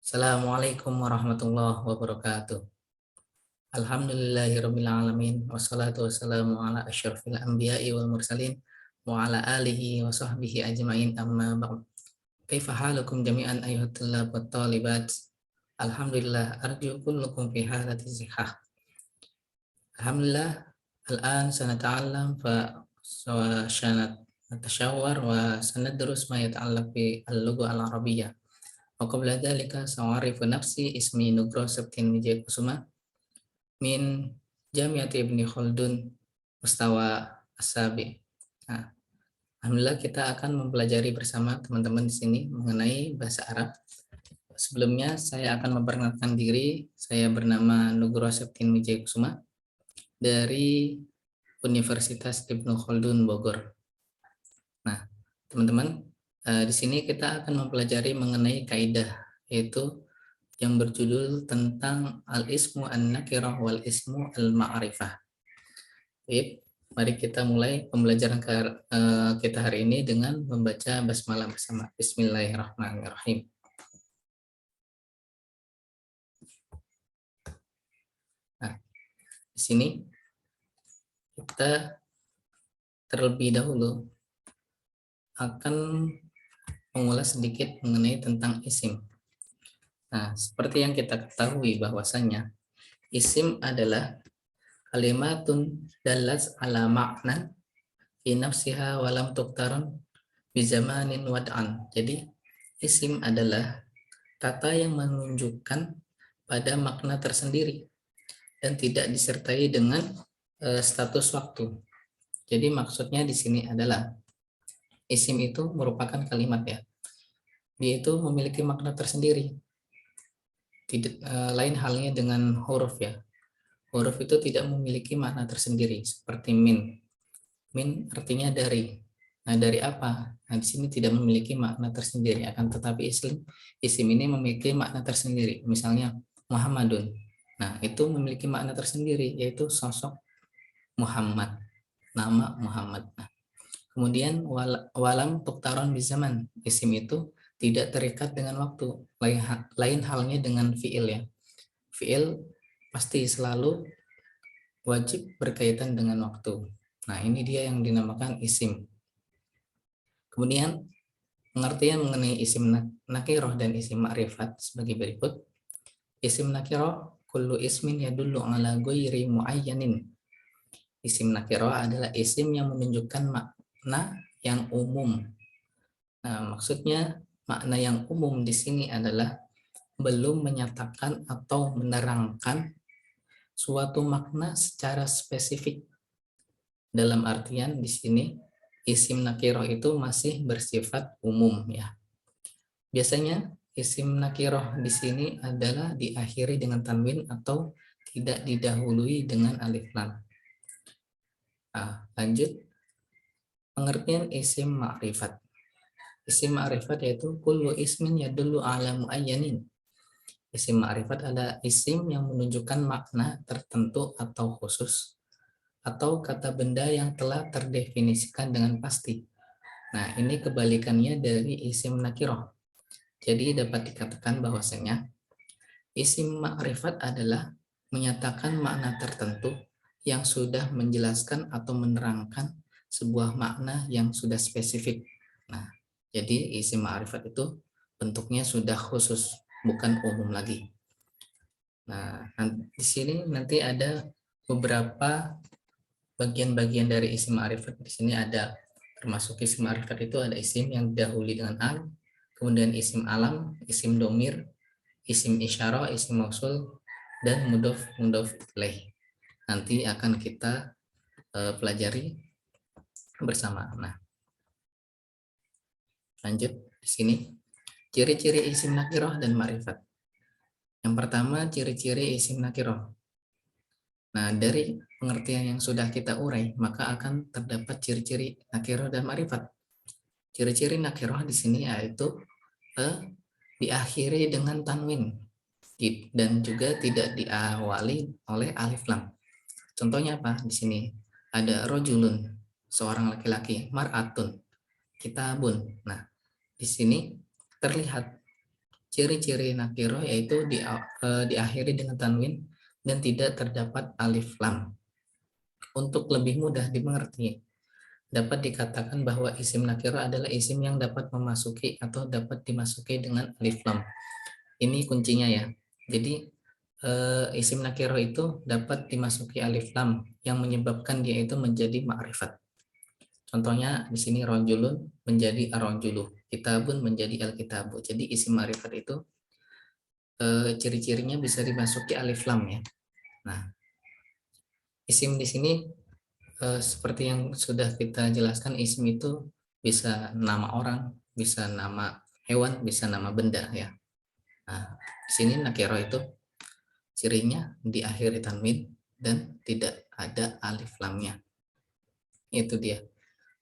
Assalamualaikum warahmatullahi wabarakatuh. Alhamdulillahirabbil alamin wassalatu wassalamu ala asyrafil anbiya'i wal mursalin wa ala alihi wa sahbihi ajmain amma ba'd. Kaifa halukum jami'an ayyuhat tullab wat talibat? Alhamdulillah arju kullukum fi halati sihah. Alhamdulillah al-an sanata'allam fa sanatashawwar wa sanadrus ma yata'allaq bi al-lugha al-arabiyyah. Wa qabla dhalika sa'arifu nafsi ismi Nugro Septin Wijaya Kusuma min Jamiati Ibni Khaldun Mustawa Asabi. Nah, alhamdulillah kita akan mempelajari bersama teman-teman di sini mengenai bahasa Arab. Sebelumnya saya akan memperkenalkan diri. Saya bernama Nugro Septin Wijaya Kusuma dari Universitas Ibnu Khaldun Bogor. Nah, teman-teman, di sini kita akan mempelajari mengenai kaidah, yaitu yang berjudul tentang al-ismu an-nakirah wal ismu al-ma'rifah. Baik, mari kita mulai pembelajaran kita hari ini dengan membaca basmalah bersama. Bismillahirrahmanirrahim. Nah, di sini kita terlebih dahulu akan mengulas sedikit mengenai tentang isim. Nah, seperti yang kita ketahui bahwasanya isim adalah kalimatun dallas ala makna fi nafsiha walam tuktaron bizamanin wad'an. Jadi isim adalah kata yang menunjukkan pada makna tersendiri dan tidak disertai dengan status waktu. Jadi maksudnya di sini adalah isim itu merupakan kalimat ya. Dia itu memiliki makna tersendiri. Tidak lain halnya dengan huruf ya. Huruf itu tidak memiliki makna tersendiri seperti min. Min artinya dari. Nah, dari apa? Nah, di sini tidak memiliki makna tersendiri, akan tetapi isim ini memiliki makna tersendiri. Misalnya Muhammadun. Nah, itu memiliki makna tersendiri, yaitu sosok Muhammad, nama Muhammad. Nah, kemudian walam tuktaron bizaman. Isim itu tidak terikat dengan waktu. Lain halnya dengan fiil ya. Fiil pasti selalu wajib berkaitan dengan waktu. Nah, ini dia yang dinamakan isim. Kemudian pengertian mengenai isim nakiroh dan isim ma'rifat sebagai berikut. Isim nakiroh kullu ismin yadullu ala ghairi muayyanin. Isim nakiroh adalah isim yang menunjukkan makna yang umum. Nah, maksudnya makna yang umum di sini adalah belum menyatakan atau menerangkan suatu makna secara spesifik. Dalam artian di sini isim nakiroh itu masih bersifat umum ya. Biasanya isim nakiroh di sini adalah diakhiri dengan tanwin atau tidak didahului dengan alif lam. Nah, lanjut pengertian isim ma'rifat. Isim ma'rifat yaitu kullu ismin yadullu ala muayyanin. Isim ma'rifat adalah isim yang menunjukkan makna tertentu atau khusus atau kata benda yang telah terdefinisikan dengan pasti. Nah, ini kebalikannya dari isim nakiroh. Jadi dapat dikatakan bahwasanya isim ma'rifat adalah menyatakan makna tertentu yang sudah menjelaskan atau menerangkan sebuah makna yang sudah spesifik. Nah, jadi isim ma'rifat itu bentuknya sudah khusus, bukan umum lagi. Nah, di sini nanti ada beberapa bagian-bagian dari isim ma'rifat. Di sini ada termasuk isim ma'rifat itu ada isim yang didahului dengan al, kemudian isim alam, isim domir, isim isyarah, isim mausul, dan mudhof ilaih. Nanti akan kita pelajari bersama. Nah, lanjut di sini ciri-ciri isim nakiroh dan ma'rifat. Yang pertama, ciri-ciri isim nakiroh. Nah, dari pengertian yang sudah kita urai, maka akan terdapat ciri-ciri nakiroh dan ma'rifat. Ciri-ciri nakiroh di sini yaitu diakhiri dengan tanwin dan juga tidak diawali oleh alif lam. Contohnya apa? Di sini ada rojulun, seorang laki-laki, mar'atun, kitabun. Nah, di sini terlihat Ciri-ciri nakiro yaitu diakhiri dengan tanwin dan tidak terdapat alif lam. Untuk lebih mudah dimengerti, dapat dikatakan bahwa isim nakiro adalah isim yang dapat memasuki atau dapat dimasuki dengan alif lam. Ini kuncinya ya. Jadi isim nakiro itu dapat dimasuki alif lam yang menyebabkan dia itu menjadi ma'rifat. Contohnya di sini rojulun menjadi arojuluh, kitabun menjadi alkitabu. Jadi isim ma'rifat itu ciri-cirinya bisa dimasuki alif lam ya. Nah, isim di sini seperti yang sudah kita jelaskan, isim itu bisa nama orang, bisa nama hewan, bisa nama benda ya. Nah, di sini nakiro itu cirinya diakhiri tanwin dan tidak ada alif lamnya. Itu dia.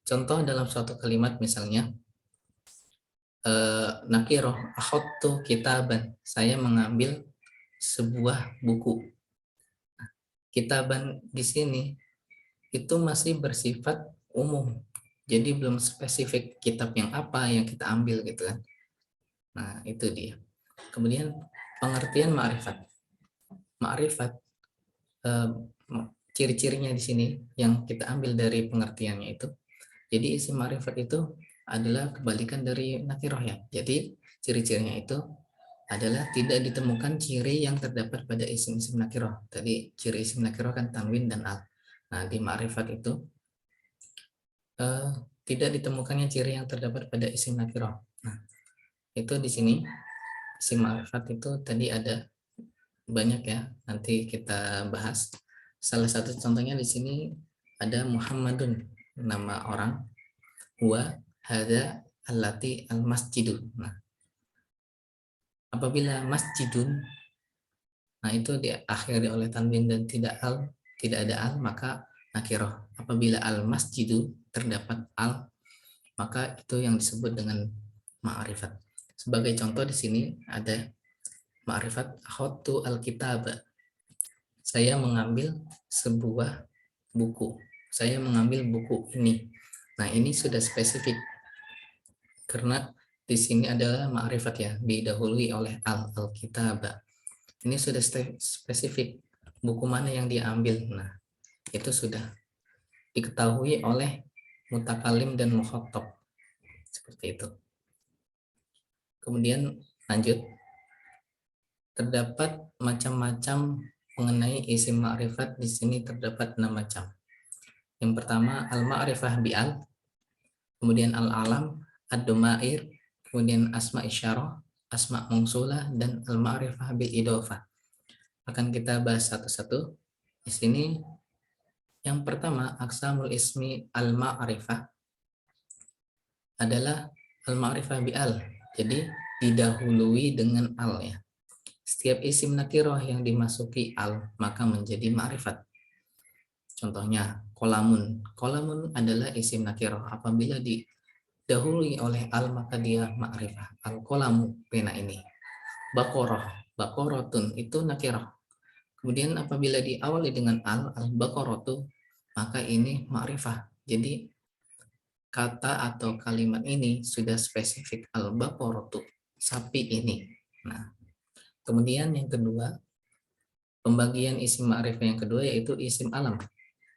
Contoh dalam suatu kalimat misalnya nakiro akhadtu kitaban, saya mengambil sebuah buku. Kitaban di sini itu masih bersifat umum. Jadi belum spesifik kitab yang apa yang kita ambil gitu kan. Nah, itu dia. Kemudian pengertian ma'rifat. Ma'rifat ciri-cirinya di sini yang kita ambil dari pengertiannya itu. Jadi isim ma'rifat itu adalah kebalikan dari nakiroh ya. Jadi ciri-cirinya itu adalah tidak ditemukan ciri yang terdapat pada isim-isim nakiroh. Tadi ciri isim nakiroh kan tanwin dan al. Nah, di ma'rifat itu tidak ditemukannya ciri yang terdapat pada isim nakiroh. Nah, itu di sini isim ma'rifat itu tadi ada banyak ya. Nanti kita bahas. Salah satu contohnya di sini ada Muhammadun, nama orang. Huwa hadza allati al masjidu. Nah, apabila masjidun, nah itu diakhiri oleh tanwin dan tidak ada al, maka nakiroh. Apabila al masjidu terdapat al, maka itu yang disebut dengan ma'rifat. Sebagai contoh di sini ada ma'rifat akhadtu al-kitab. Saya mengambil sebuah buku. Saya mengambil buku ini. Nah, ini sudah spesifik karena di sini adalah ma'rifat ya, didahului oleh al-kitab. Ini sudah spesifik buku mana yang diambil. Nah, itu sudah diketahui oleh mutakalim dan mukhatab. Seperti itu. Kemudian lanjut. Terdapat macam-macam mengenai isim ma'rifat, di sini terdapat 6 macam. Yang pertama al-ma'rifah bi'al, kemudian al-alam, ad-domair, kemudian asma isyarah, asma mungsulah, dan al-ma'rifah bil idofah. Akan kita bahas satu-satu. Di sini yang pertama aqsamul ismi al-ma'rifah adalah al-ma'rifah bi'al. Jadi didahului dengan al ya. Setiap isim nakiroh yang dimasuki al maka menjadi ma'rifat. Contohnya kolamun. Kolamun adalah isim nakiroh. Apabila didahului oleh al maka dia ma'rifah. Al kolamu, pena ini. Bakoroh. Bakorotun itu nakiroh. Kemudian apabila diawali dengan al bakorotu, maka ini ma'rifah. Jadi kata atau kalimat ini sudah spesifik al bakorotu, sapi ini. Nah, kemudian yang kedua, pembagian isim ma'rifah yang kedua yaitu isim alam.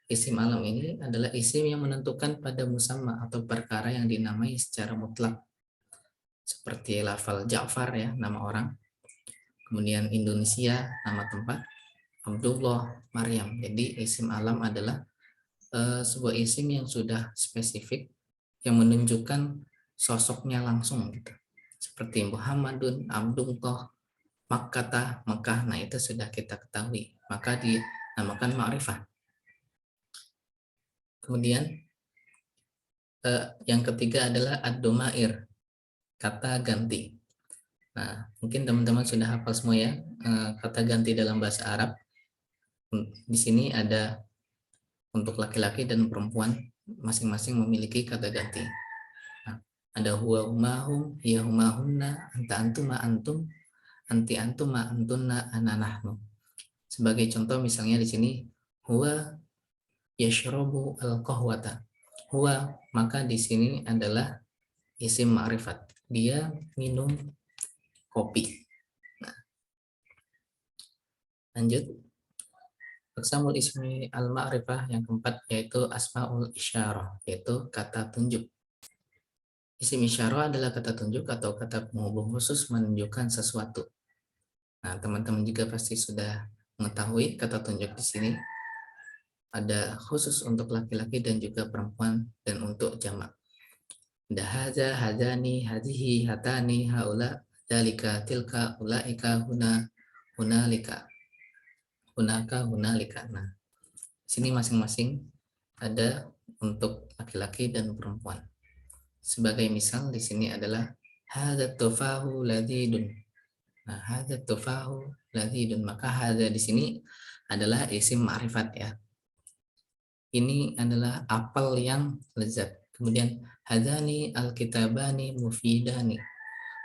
Isim alam ini adalah isim yang menentukan pada musamma atau perkara yang dinamai secara mutlak. Seperti lafal Ja'far ya, nama orang. Kemudian Indonesia, nama tempat. Abdullah, Maryam. Jadi isim alam adalah sebuah isim yang sudah spesifik yang menunjukkan sosoknya langsung gitu. Seperti Muhammadun, Abdullah, Makkah, Mekah, nah itu sudah kita ketahui, maka dinamakan ma'rifah. Kemudian yang ketiga adalah ad-domair, kata ganti. Nah, mungkin teman-teman sudah hafal semua ya kata ganti dalam bahasa Arab. Di sini ada untuk laki-laki dan perempuan masing-masing memiliki kata ganti. Nah, ada huwa humahum, hiya humahunna, anta antuma antum, anti antuma antunna, ana nahnu. Sebagai contoh misalnya di sini huwa yashrabu al-qahwata. Huwa maka di sini adalah isim ma'rifat. Dia minum kopi. Nah, lanjut. Aqsamul ismi al-ma'rifah yang keempat yaitu asmaul isyarah, yaitu kata tunjuk. Isim isyarah adalah kata tunjuk atau kata penghubung khusus menunjukkan sesuatu. Nah, teman-teman juga pasti sudah mengetahui kata tunjuk di sini ada khusus untuk laki-laki dan juga perempuan dan untuk jamak. Ada haza, hadani, hadihi, hatani, haula, dalika, tilka, ulaika, huna, hunalika, hunaka, hunalika. Nah, sini masing-masing ada untuk laki-laki dan perempuan. Sebagai misal di sini adalah hadzat tufahu ladidun. Nah, hadzat tufahu ladidun, maka hadza di sini adalah isim ma'rifat ya. Ini adalah apel yang lezat. Kemudian hadani alkitabani mufidani.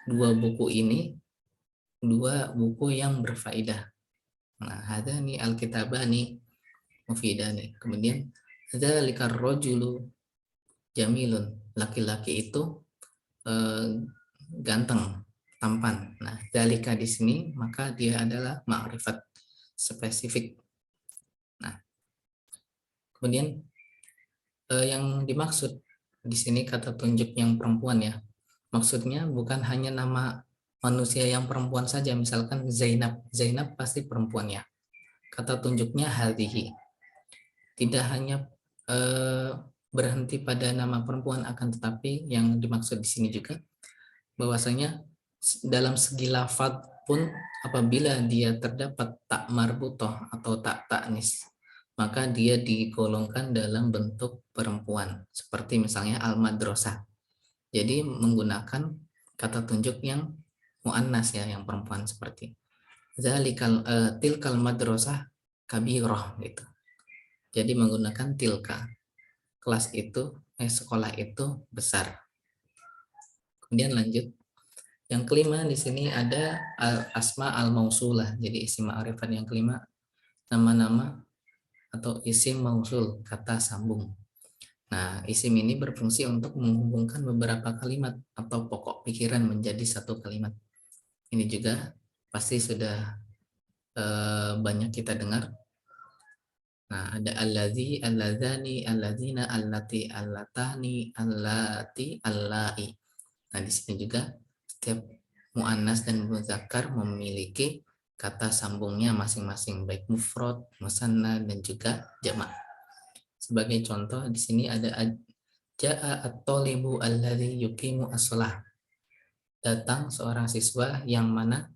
Dua buku ini dua buku yang berfaedah. Nah, hadani alkitabani mufidani. Kemudian dzalikar rajulu jamilun. Laki-laki itu ganteng, tampan. Nah, dzalika di sini maka dia adalah ma'rifat spesifik. Nah, kemudian yang dimaksud di sini kata tunjuk yang perempuan ya. Maksudnya bukan hanya nama manusia yang perempuan saja, misalkan Zainab. Zainab pasti perempuan ya. Kata tunjuknya hadhihi. Tidak hanya berhenti pada nama perempuan, akan tetapi yang dimaksud di sini juga bahwasanya dalam segi lafaz pun apabila dia terdapat tak marbutoh atau tak taknis, maka dia digolongkan dalam bentuk perempuan, seperti misalnya al-madrasah. Jadi menggunakan kata tunjuk yang muannas ya, yang perempuan, seperti zalikal tilkal madrasah kabirah gitu. Jadi menggunakan tilka, kelas itu sekolah itu besar. Kemudian lanjut. Yang kelima di sini ada asma al-mausulah. Jadi isim ma'rifat yang kelima nama-nama atau isim mausul, kata sambung. Nah, isim ini berfungsi untuk menghubungkan beberapa kalimat atau pokok pikiran menjadi satu kalimat. Ini juga pasti sudah banyak kita dengar. Nah, ada alladzi, alladzani, alladzina, allati, allatani, allati, allai. Nah, di sini juga setiap muannas dan muzakkar memiliki kata sambungnya masing-masing, baik mufrad, musanna, dan juga jamak. Sebagai contoh di sini ada ja'a at-talibu alladzi yuqimu as-shalah. Datang seorang siswa yang mana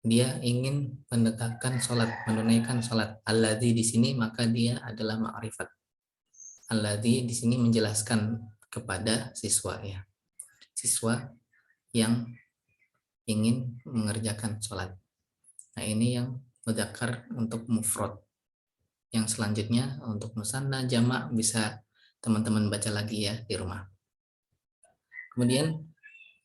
dia ingin menegakkan sholat, menunaikan sholat. Alladzi di sini maka dia adalah ma'rifat. Alladzi di sini menjelaskan kepada siswa ya. Siswa yang ingin mengerjakan sholat. Nah, ini yang mudzakkar untuk mufrad. Yang selanjutnya untuk musanna jamak bisa teman-teman baca lagi ya di rumah. Kemudian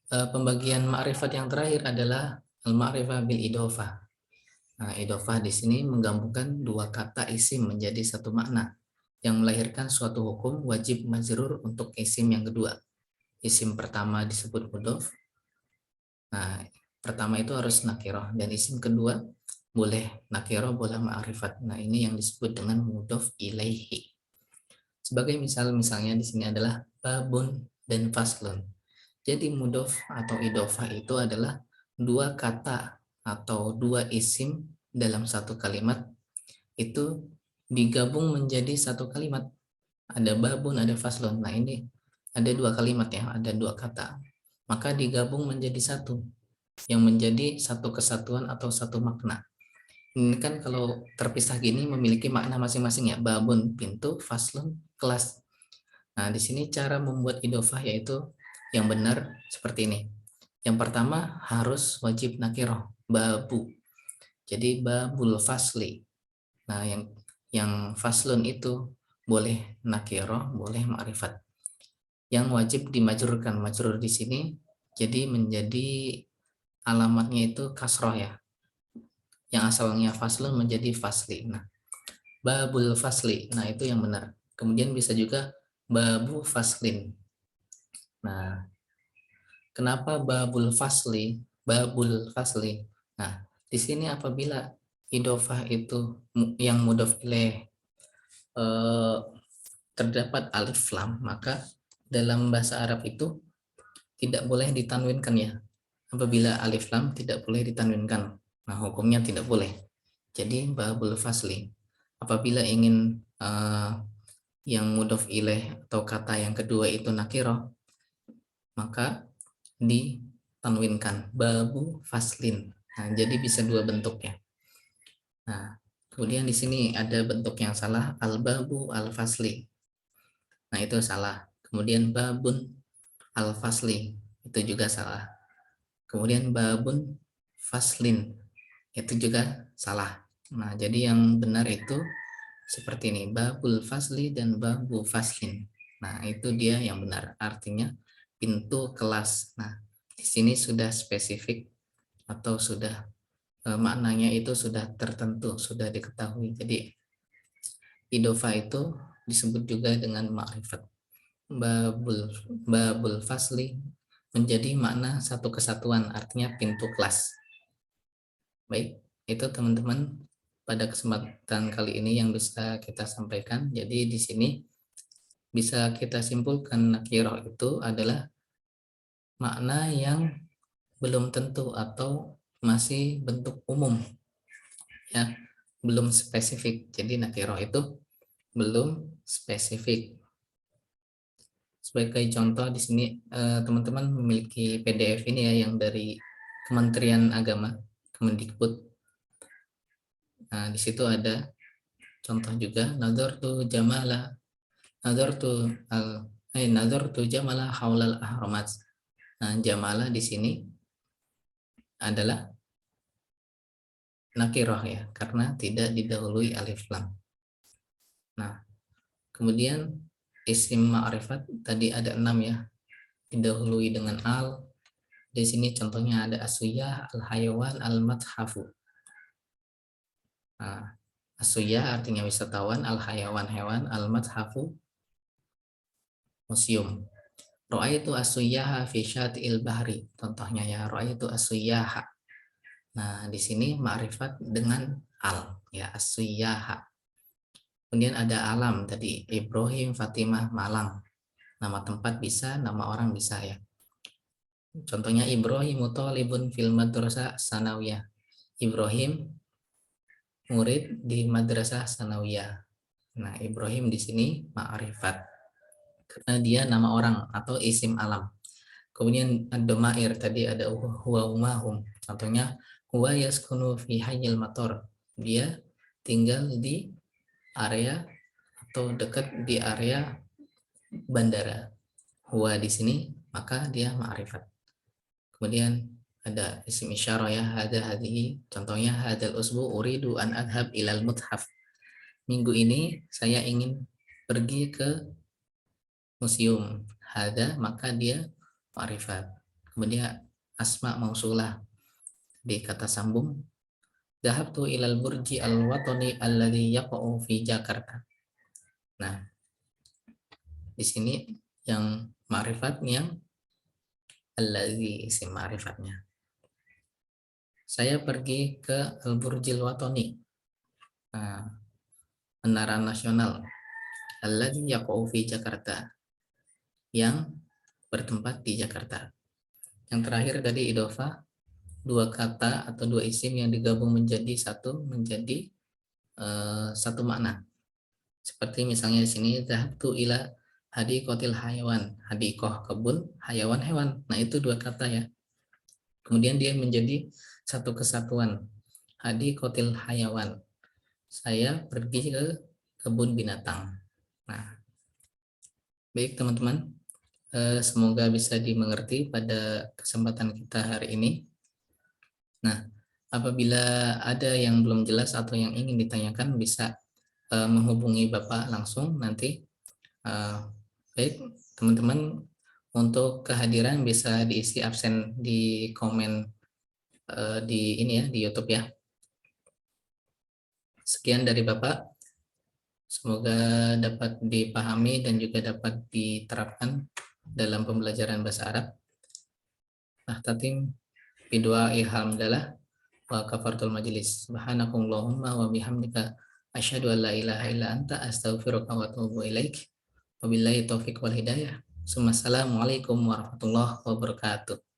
pembagian ma'rifat yang terakhir adalah al-ma'rifah bil idhofah. Nah, idhofah di sini menggabungkan dua kata isim menjadi satu makna yang melahirkan suatu hukum wajib majrur untuk isim yang kedua. Isim pertama disebut mudhof. Nah, pertama itu harus nakirah dan isim kedua boleh nakirah, boleh ma'rifat. Nah, ini yang disebut dengan mudhof ilaihi. Sebagai misalnya di sini adalah babun dan faslun. Jadi mudhof atau idhofah itu adalah dua kata atau dua isim dalam satu kalimat itu digabung menjadi satu kalimat. Ada babun, ada faslun. Nah, ini ada dua kalimat ya, ada dua kata. Maka digabung menjadi satu, yang menjadi satu kesatuan atau satu makna. Ini kan kalau terpisah gini memiliki makna masing-masing ya. Babun pintu, faslun kelas. Nah, di sini cara membuat idhofah yaitu yang benar seperti ini. Yang pertama harus wajib nakirah, babu. Jadi babul fasli. Nah, yang faslun itu boleh nakirah, boleh ma'rifat. Yang wajib dimajrurkan, majrur di sini jadi menjadi alamatnya itu kasroh ya. Yang asalnya faslun menjadi fasli. Nah, babul fasli. Nah, itu yang benar. Kemudian bisa juga babu faslin. Nah, kenapa babul fasli? babul fasli. Nah, di sini apabila idofah itu yang mudhof ilaih terdapat alif lam, maka dalam bahasa Arab itu tidak boleh ditanwinkan ya. Apabila alif lam tidak boleh ditanwinkan. Nah, hukumnya tidak boleh. Jadi babul fasli. Apabila ingin yang mudhof ilaih atau kata yang kedua itu nakirah, maka ditanwinkan babu faslin. Nah, jadi bisa dua bentuk ya. Nah, kemudian di sini ada bentuk yang salah, al-babu al-fasli. Nah, itu salah. Kemudian babun al-fasli, itu juga salah. Kemudian babun faslin, itu juga salah. Nah, jadi yang benar itu seperti ini, babul fasli dan babu faslin. Nah, itu dia yang benar. Artinya pintu kelas. Nah, di sini sudah spesifik atau sudah maknanya itu sudah tertentu, sudah diketahui. Jadi idofa itu disebut juga dengan ma'rifat. Babul fasli menjadi makna satu kesatuan, artinya pintu kelas. Baik, itu teman-teman pada kesempatan kali ini yang bisa kita sampaikan. Jadi di sini bisa kita simpulkan nakirah itu adalah makna yang belum tentu atau masih bentuk umum, ya, belum spesifik. Jadi nakirah itu belum spesifik. Sebagai contoh di sini teman-teman memiliki PDF ini ya yang dari Kementerian Agama, Kemendikbud. Nah, di situ ada contoh juga nazartu jamala nazartu jamala haulal ahramat. Nah, jamala di sini adalah nakirah ya, karena tidak didahului alif lam. Nah, kemudian isim ma'rifat tadi ada 6 ya, didahului dengan al. Di sini contohnya ada asuyah, al-hayawan, al-mathafu. Nah, asuyah artinya wisatawan, al-hayawan hewan, al-mathafu museum. Ra'aitu asuyyaha fi syati'il bahri. Contohnya ya, ra'aitu asuyyaha. Nah, di sini ma'rifat dengan al, ya, asuyyaha. Kemudian ada alam tadi, Ibrahim, Fatimah, Malang. Nama tempat bisa, nama orang bisa ya. Contohnya Ibrahim talibun fil madrasah sanawiyah. Ibrahim murid di madrasah sanawiyah. Nah, Ibrahim di sini ma'rifat karena dia nama orang atau isim alam. Kemudian ad-domair tadi ada huwa umahum. Contohnya huwa yaskunu fi hayyil mator. Dia tinggal di area atau dekat di area bandara. Huwa di sini maka dia ma'rifat. Kemudian ada isim isyarah ya, hada hadhihi. Contohnya hadal usbu uridu an adhab ilal muthaf. Minggu ini saya ingin pergi ke museum. Hada maka dia ma'rifat. Kemudian asma mausulah di kata sambung. Dhahabtu ilal burji al-watani alladhi yaqa'u fi Jakarta. Nah, di sini yang ma'rifat yang alladhi isim ma'rifatnya. Saya pergi ke Al-Burjil Watani, nah, Menara Nasional, alladhi yaqa'u fi Jakarta, yang bertempat di Jakarta. Yang terakhir tadi idofah, dua kata atau dua isim yang digabung menjadi satu makna. Seperti misalnya di sini dhahabtu ila hadiqatil hayawan, hadiqah kebun, hayawan hewan. Nah, itu dua kata ya. Kemudian dia menjadi satu kesatuan. Hadiqatil hayawan. Saya pergi ke kebun binatang. Nah, baik teman-teman, semoga bisa dimengerti pada kesempatan kita hari ini. Nah, apabila ada yang belum jelas atau yang ingin ditanyakan bisa menghubungi Bapak langsung nanti. Baik, teman-teman, untuk kehadiran bisa diisi absen di komen di ini ya, di YouTube ya. Sekian dari Bapak. Semoga dapat dipahami dan juga dapat diterapkan dalam pembelajaran bahasa Arab. Nah, Tatim. bidua alhamdulillah wa kafartul majlis. Subhanakallahumma wa bihamdika asyhadu an la ilaha illa anta astaghfiruka wa atubu ilaik. Wabillahi taufik wal hidayah. Assalamualaikum warahmatullahi wabarakatuh.